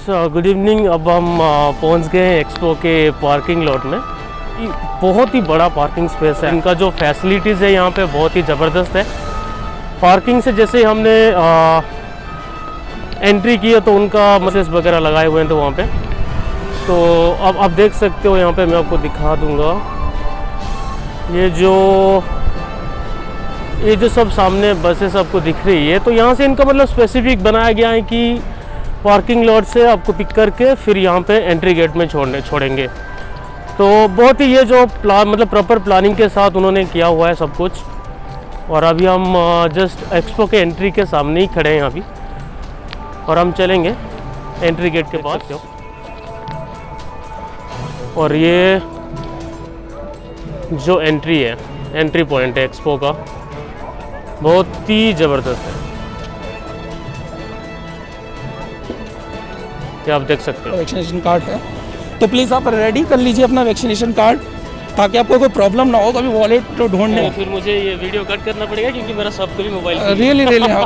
Good evening. अब हम पहुंच गए हैं एक्सपो के पार्किंग लॉट में। ये बहुत ही बड़ा पार्किंग स्पेस है। इनका जो फैसिलिटीज़ है यहाँ पे बहुत ही ज़बरदस्त है। पार्किंग से जैसे हमने एंट्री की है तो उनका मसेस वगैरह लगाए हुए हैं तो वहाँ पे, तो अब आप देख सकते हो यहाँ पे। मैं आपको दिखा दूँगा ये जो सब सामने बसेस आपको दिख रही है, तो यहाँ से इनका मतलब स्पेसिफिक बनाया गया है कि पार्किंग लॉट से आपको पिक करके फिर यहाँ पे एंट्री गेट में छोड़ेंगे। तो बहुत ही ये जो मतलब प्रॉपर प्लानिंग के साथ उन्होंने किया हुआ है सब कुछ। और अभी हम जस्ट एक्सपो के एंट्री के सामने ही खड़े हैं अभी, और हम चलेंगे एंट्री गेट के पास। और ये जो एंट्री पॉइंट है एक्सपो का, बहुत ही ज़बरदस्त है। ये आप देख सकते हो। वैक्सीनेशन कार्ड है, तो प्लीज़ आप रेडी कर लीजिए अपना वैक्सीनेशन कार्ड, ताकि आपको कोई प्रॉब्लम ना हो कभी वॉलेट तो ढूंढने। फिर मुझे ये वीडियो कट करना पड़ेगा क्योंकि मेरा सबको भी मोबाइल रियली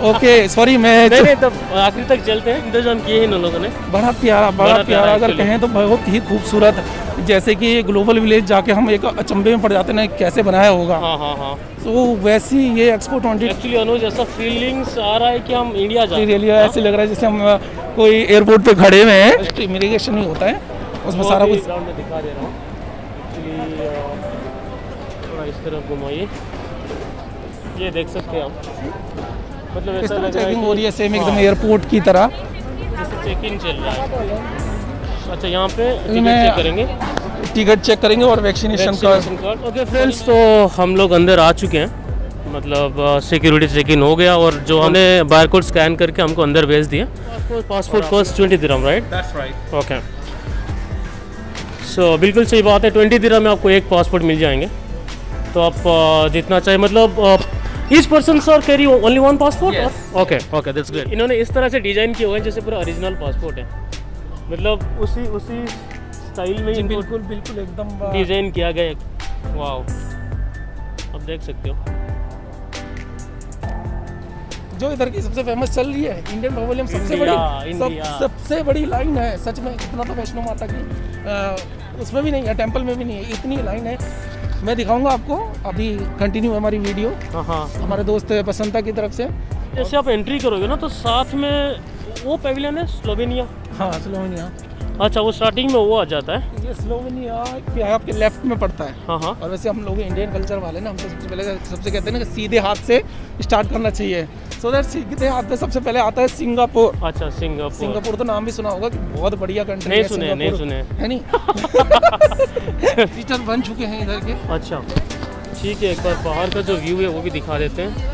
ओके सॉरी। मैं नहीं तब आखिरी तक चलते हैं। इंतजाम किए हैं इन लोगों ने। बड़ा प्यारा अगर कहें तो बहुत ही खूबसूरत। जैसे कि ग्लोबल विलेज जाके हम एक अचंभे में पड़ जाते हैं ना, कैसे बनाया होगा। हाँ। तो वैसी ये एक्सपो 20 एक्चुअली अनुज ऐसा फीलिंग्स आ रहा है कि हम इंडिया जा रहे हैं। रियली ऐसे लग रहा है जैसे हम कोई एयरपोर्ट पे खड़े हुए हैं। इमिग्रेशन ही होता है उसमें सारा कुछ। ग्राउंड में दिखा दे रहा हूँ। थोड़ा इस तरफ घुमाइए, ये देख सकते हैं आप। मतलब ऐसा लग रहा है चेकिंग हो रही है सेम एकदम हाँ, एयरपोर्ट की तरह। जैसे चेकिंग चल रहा है। अच्छा, यहाँ पे टिकट चेक करेंगे और वैक्सीनेशन कार्ड। ओके फ्रेंड्स, तो हम लोग अंदर आ चुके हैं। मतलब सिक्योरिटी चेक इन हो गया, और जो हमने बार कोड स्कैन करके हमको अंदर भेज दिया। पासपोर्ट कॉस्ट 20 दिरहम, right? That's right. Okay, so बिल्कुल सही बात है। 20 दिरहम में आपको एक पासपोर्ट मिल जाएंगे। तो आप जितना चाहे, मतलब each person sir carry only one passport. Okay, that's great. इन्होंने इस तरह से डिज़ाइन किए हुए हैं जैसे पूरा ओरिजिनल पासपोर्ट है। मतलब उसी स्टाइल में ही बिल्कुल एकदम डिज़ाइन किया गया है। वाओ, आप देख सकते हो। जो इधर की सबसे फेमस चल रही है इंडियन पवेलियन, सबसे बड़ी लाइन है सच में। इतना तो वैष्णो माता की उसमें भी नहीं है, टेंपल में भी नहीं है, इतनी लाइन है। मैं दिखाऊंगा आपको, अभी कंटिन्यू है हमारी वीडियो। हाँ, हमारे दोस्त बसंता की तरफ से। जैसे आप एंट्री करोगे ना, तो साथ में वो पेविलियन है स्लोवेनिया। हाँ, स्लोवेनिया। अच्छा, वो स्टार्टिंग में वो आ जाता है। ये स्लोवेनिया आपके लेफ्ट में पड़ता है। हाँ। और वैसे हम लोग इंडियन कल्चर वाले ना, हम तो सबसे पहले कहते हैं ना कि सीधे हाथ से स्टार्ट करना चाहिए। सो दैट सीधे हाथ से सबसे पहले आता है सिंगापुर। अच्छा, सिंगापुर तो नाम भी सुना होगा कि बहुत बढ़िया कंट्री है। नहीं सुने है नहीं। टीचर बन चुके हैं इधर के। अच्छा, ठीक है। एक बार बाहर का जो व्यू है वो भी दिखा देते हैं।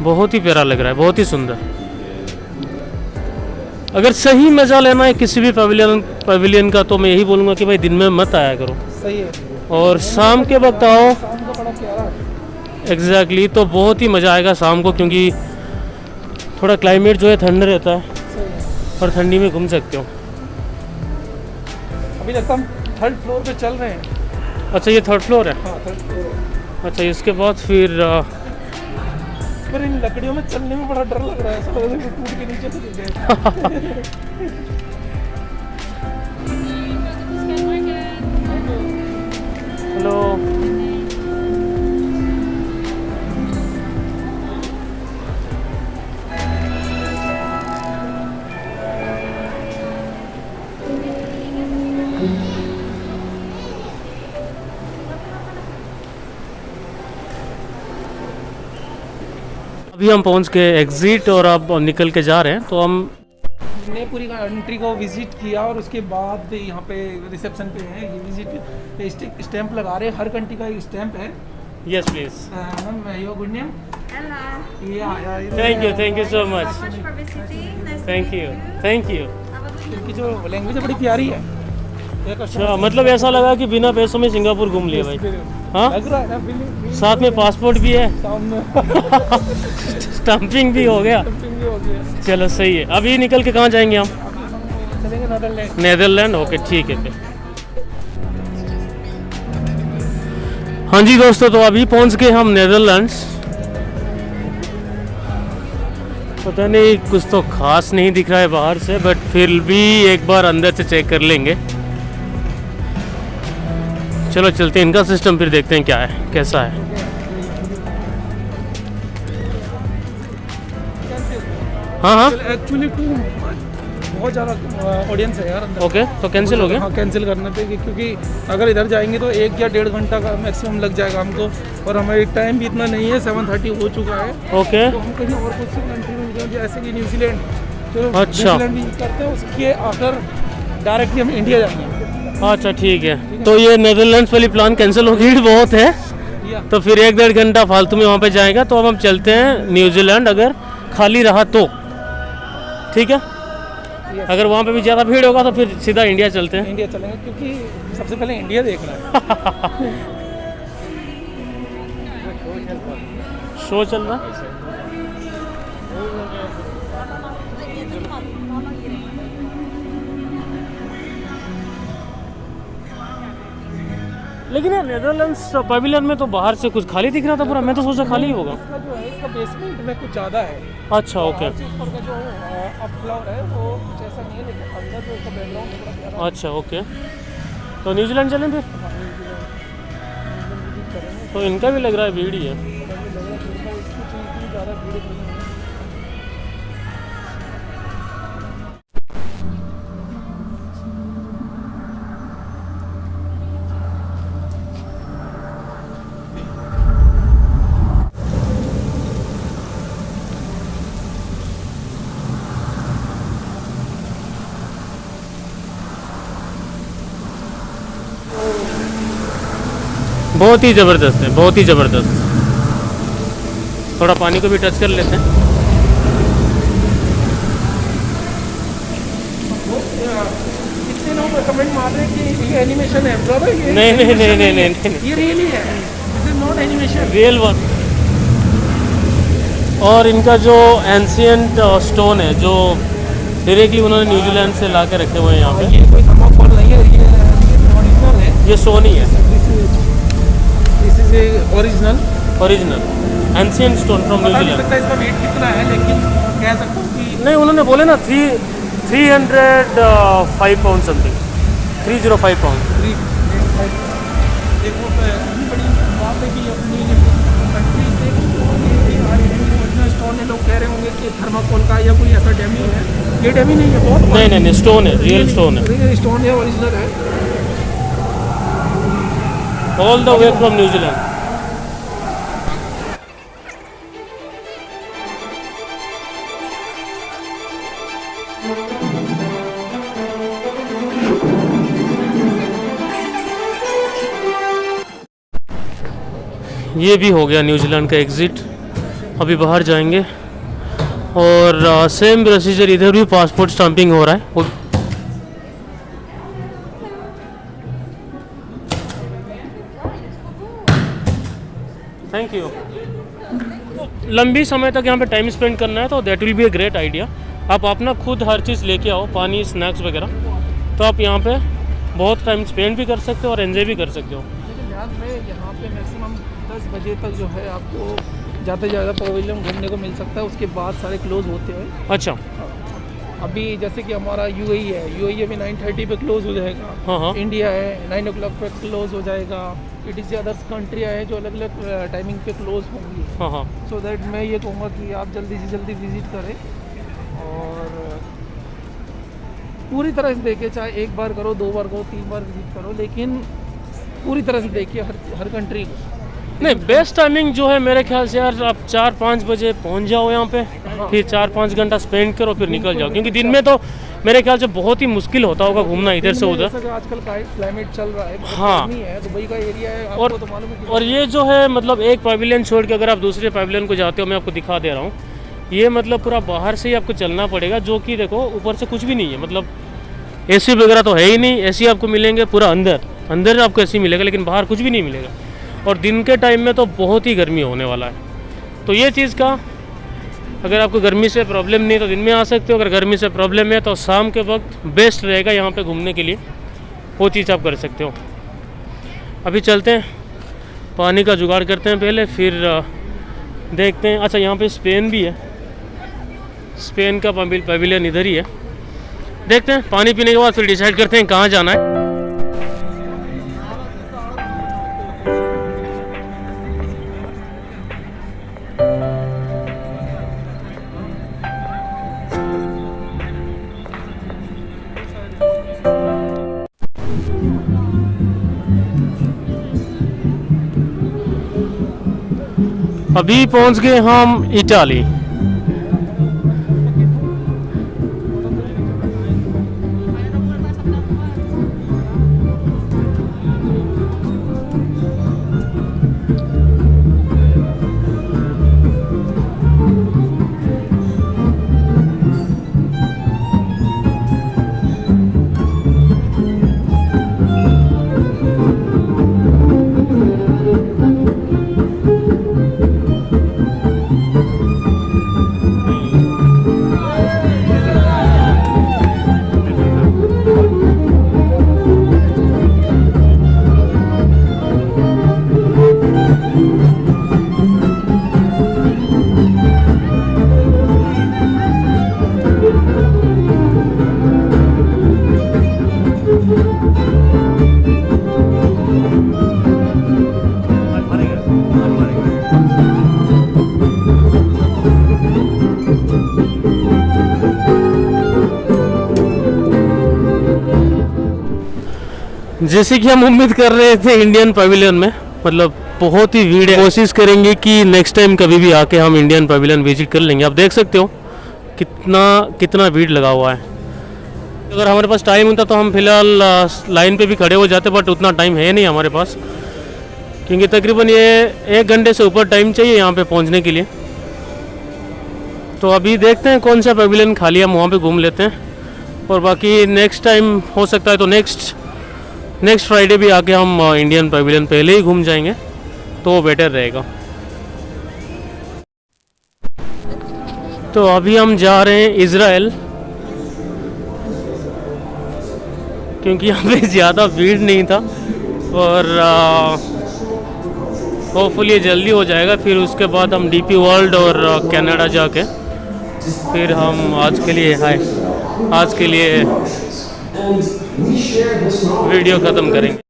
बहुत ही प्यारा लग रहा है, बहुत ही सुंदर। अगर सही मज़ा लेना है किसी भी पवेलियन का, तो मैं यही बोलूँगा कि भाई दिन में मत आया करो, सही है। और शाम के वक्त आओ। शाम का बड़ा प्यारा है। एग्जैक्टली, तो बहुत ही मज़ा आएगा शाम को, क्योंकि थोड़ा क्लाइमेट जो है ठंड रहता है सही है। और ठंडी में घूम सकते हो। अभी लगता हम 3rd फ्लोर पे चल रहे हैं। अच्छा, ये 3rd फ्लोर है। हाँ 3rd फ्लोर है। अच्छा, इसके बाद फिर पर इन लकड़ियों में चलने में बड़ा डर लग रहा है, ऐसा लग रहा है कि टूट के नीचे से गिर जाए। हेलो। अभी हम पहुंच गए एग्जिट और अब निकल के जा रहे हैं। तो हम हमने पूरी कंट्री को विजिट किया और उसके बाद यहाँ पे रिसेप्शन पे है ये विजिट स्टैंप लगा रहे हैं। हर कंट्री का एक स्टैंप है। Yes please. Ma'am your good name? Hello. Thank you so much. So much for visiting. Nice to thank meet you, you. Thank you. Have a good इनकी जो लैंग्वेज है बड़ी प्यारी है। अच्छा, मतलब ऐसा लगा कि बिना पैसों में सिंगापुर घूम लिया भाई। हाँ, लग रहा है ना बिल्कुल। साथ में पासपोर्ट भी है, सामने स्टम्पिंग भी हो गया। camping भी हो गया। चलो सही है। अभी निकल के कहाँ जाएंगे हम? अभी हम चलेंगे नीदरलैंड। नेदरलैंड। ओके ठीक है फिर। हाँ जी दोस्तों, तो अभी पहुंच गए हम नेदरलैंड्स। पता नहीं, कुछ तो खास नहीं दिख रहा है बाहर से, बट फिर भी एक बार अंदर से चेक कर लेंगे। चलो चलते हैं, इनका सिस्टम फिर देखते हैं क्या है, कैसा है। हाँ हाँ, एक्चुअली बहुत ज़्यादा ऑडियंस है यार अंदर। ओके, तो कैंसिल हो गया। हाँ कैंसिल करना पे, क्योंकि अगर इधर जाएंगे तो 1 या 1.5 घंटा का मैक्सिमम लग जाएगा हमको, और हमारे टाइम भी इतना नहीं है। 7:30 हो चुका है। ओके, तो हम कहीं और कुछ कंट्री में जाएं, जैसे कि न्यूजीलैंड। तो अच्छा। न्यूजीलैंड भी करते हैं, उसके आकर डायरेक्टली हम इंडिया जाएंगे। अच्छा ठीक है। तो ये नेदरलैंड्स वाली प्लान कैंसिल हो गई, भीड़ बहुत है, या तो फिर 1-1.5 घंटा फालतू में वहाँ पे जाएगा। तो अब हम चलते हैं न्यूजीलैंड, अगर खाली रहा तो। ठीक है, अगर वहाँ पे भी ज़्यादा भीड़ होगा तो फिर सीधा इंडिया चलते हैं। इंडिया चलेंगे, क्योंकि सबसे पहले इंडिया देखना है। शो चल रहा है। लेकिन यार नेदरलैंड्स पवेलियन में तो बाहर से कुछ खाली दिख रहा था पूरा, मैं तो सोचा खाली ही होगा। इसका जो है, इसका बेसमेंट में कुछ ज़्यादा है। अच्छा ओके। हर चीज़ पर का जो अप फ्लोर है वो कुछ ऐसा नहीं है, लेकिन अंदर जो इसका बैकग्राउंड है बड़ा प्यारा। अच्छा ओके, तो न्यूजीलैंड चलें फिर। तो इनका भी लग रहा है भीड़ ही है। ज़्यादा भीड़ नहीं है। बहुत ही ज़बरदस्त है, बहुत ही ज़बरदस्त। थोड़ा पानी को भी टच कर लेते हैं। कितने लोग कमेंट मार रहे हैं कि ये एनिमेशन है, ब्रदर ये नहीं नहीं नहीं नहीं नहीं animation नहीं, ये रियली है, this is not animation. Real one. और इनका जो एंशियंट स्टोन है, जो डायरेक्टली उन्होंने न्यूजीलैंड से ला के रखे हुए हैं यहाँ पे। ये कोई थर्माकोल नहीं है, ये ओरिजिनल है। ये सोन ही है, this is original original ancient stone from पता नहीं न्यूजीलैंड। सकता इसका वेट कितना है, लेकिन कह सकता हूँ कि नहीं, उन्होंने बोले ना 305 पाउंड समथिंग, 305 पाउंड। देखो इतनी बड़ी बात है कि अपनी कंट्री से ओरिजिनल स्टोन है। लोग कह रहे होंगे कि थर्माकोल का या कोई ऐसा डैमी है, ये डैमी नहीं है, बहुत नहीं नहीं नहीं, स्टोन है, रियल स्टोन है, रियल स्टोन है, ओरिजिनल है। All the way from New Zealand. ये भी हो गया न्यूजीलैंड का एग्ज़िट। अभी बाहर जाएंगे और सेम प्रोसीजर इधर भी पासपोर्ट स्टाम्पिंग हो रहा है। Thank you. लंबी समय तक यहाँ पे टाइम स्पेंड करना है तो that will be a great idea. आप अपना खुद हर चीज़ लेके आओ, पानी, स्नैक्स वगैरह, तो आप यहाँ पे बहुत टाइम स्पेंड भी कर सकते हो और एंजॉय भी कर सकते हो। लेकिन ध्यान में यहाँ पे मैक्सिमम 10 बजे तक जो है आपको ज़्यादा से ज़्यादा पवेलियन घूमने को मिल सकता है, उसके बाद सारे क्लोज होते हैं। अच्छा। अभी जैसे कि हमारा यूएई है, यूएई अभी 9:30 पे क्लोज हो जाएगा। हाँ। इंडिया है 9 o'clock पे क्लोज हो जाएगा। इट अदर्स कंट्रियाँ हैं जो अलग अलग टाइमिंग पे क्लोज होंगी। हाँ। सो दैट मैं ये कहूँगा कि आप जल्दी से जल्दी विज़िट करें और पूरी तरह से देखिए, चाहे एक बार करो, 2 बार करो, 3 बार विज़िट करो, लेकिन पूरी तरह से देखिए हर कंट्री को। नहीं, बेस्ट टाइमिंग जो है मेरे ख्याल से यार, आप 4-5 बजे पहुंच जाओ यहाँ पे, फिर 4-5 घंटा स्पेंड करो, फिर निकल जाओ, क्योंकि दिन में तो मेरे ख्याल से बहुत ही मुश्किल होता होगा घूमना इधर से उधर। जैसा कि आजकल क्लाइमेट चल रहा है, हाँ। गर्मी है, दुबई का एरिया है, आपको तो मालूम है। और ये जो है मतलब एक पवेलियन छोड़ के अगर आप दूसरे पवेलियन को जाते हो, मैं आपको दिखा दे रहा हूँ, ये मतलब पूरा बाहर से ही आपको चलना पड़ेगा, जो कि देखो ऊपर से कुछ भी नहीं है, मतलब एसी वगैरह तो है ही नहीं। एसी आपको मिलेंगे पूरा अंदर आपको एसी मिलेगा, लेकिन बाहर कुछ भी नहीं मिलेगा। और दिन के टाइम में तो बहुत ही गर्मी होने वाला है। तो ये चीज़ का, अगर आपको गर्मी से प्रॉब्लम नहीं तो दिन में आ सकते हो, अगर गर्मी से प्रॉब्लम है तो शाम के वक्त बेस्ट रहेगा यहाँ पे घूमने के लिए, वो चीज़ आप कर सकते हो। अभी चलते हैं, पानी का जुगाड़ करते हैं पहले, फिर देखते हैं। अच्छा, यहाँ पे स्पेन भी है, स्पेन का पवेलियन इधर ही है। देखते हैं, पानी पीने के बाद फिर डिसाइड करते हैं कहाँ जाना है। अभी पहुंच गए हम इटाली। जैसे कि हम उम्मीद कर रहे थे इंडियन पवेलियन में, मतलब बहुत ही भीड़ है। कोशिश करेंगे कि नेक्स्ट टाइम कभी भी आके हम इंडियन पवेलियन विजिट कर लेंगे। आप देख सकते हो कितना भीड़ लगा हुआ है। अगर हमारे पास टाइम होता तो हम फिलहाल लाइन पे भी खड़े हो जाते, बट उतना टाइम है नहीं हमारे पास, क्योंकि तकरीबन ये 1 घंटे से ऊपर टाइम चाहिए यहाँ पे पहुँचने के लिए। तो अभी देखते हैं कौन सा पवेलियन खाली, हम वहाँ पे घूम लेते हैं, और बाकी नेक्स्ट टाइम हो सकता है तो नेक्स्ट फ्राइडे भी आके हम इंडियन पवेलियन पहले ही घूम जाएंगे, तो वो बेटर रहेगा। तो अभी हम जा रहे हैं इज़राइल, क्योंकि यहाँ पे ज़्यादा भीड़ नहीं था, और होपफुली ये जल्दी हो जाएगा। फिर उसके बाद हम डीपी वर्ल्ड और कनाडा जाके फिर हम आज के लिए वीडियो ख़त्म करेंगे।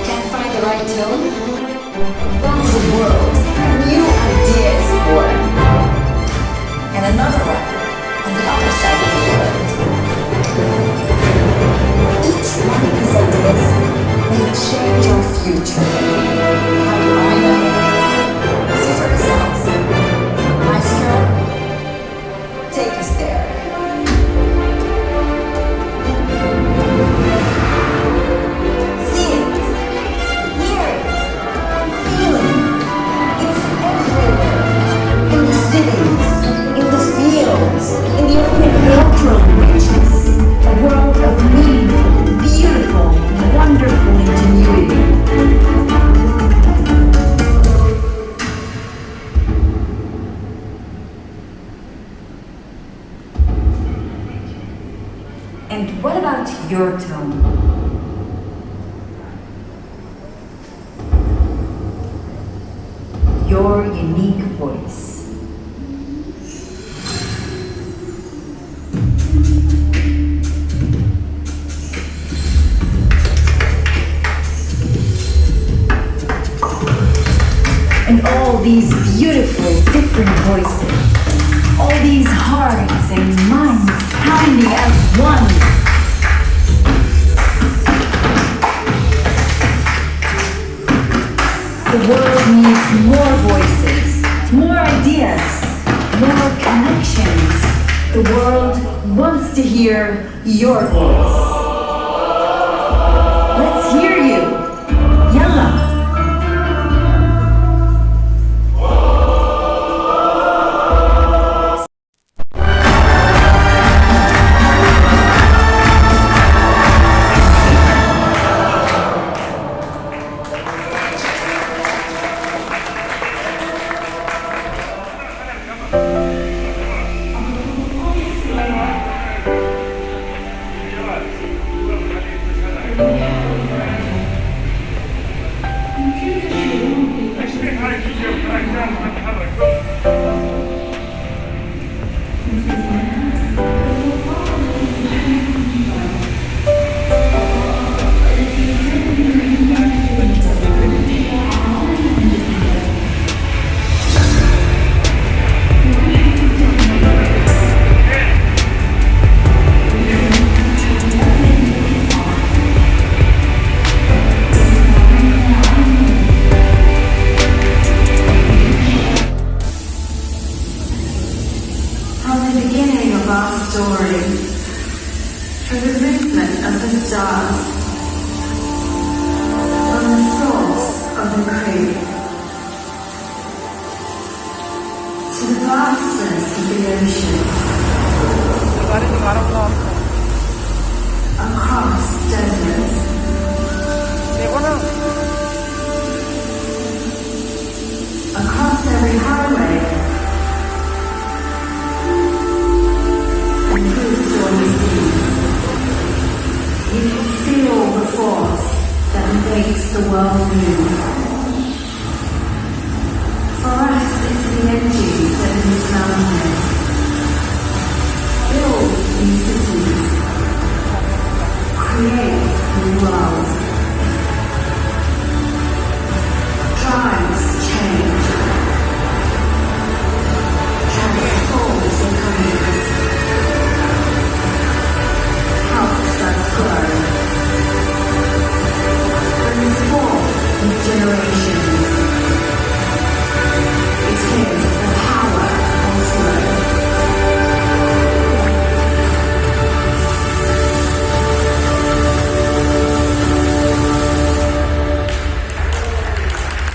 Can't find the right tone? That's the world. A new idea is born. And another one on the other side of the world. Each one of these ideas may change our future. How do I know? See for yourselves. Maestro, take us there. what about your tone? Your unique voice. And all these beautiful different voices, all these hearts and minds pounding as one. The world needs more voices, more ideas, more connections. The world wants to hear your voice. Let's hear you. Yalla. Story from the movement of the stars on the source of the creek to the vastness of the oceans across deserts across every highway stormy seas. You can feel the force that makes the world move.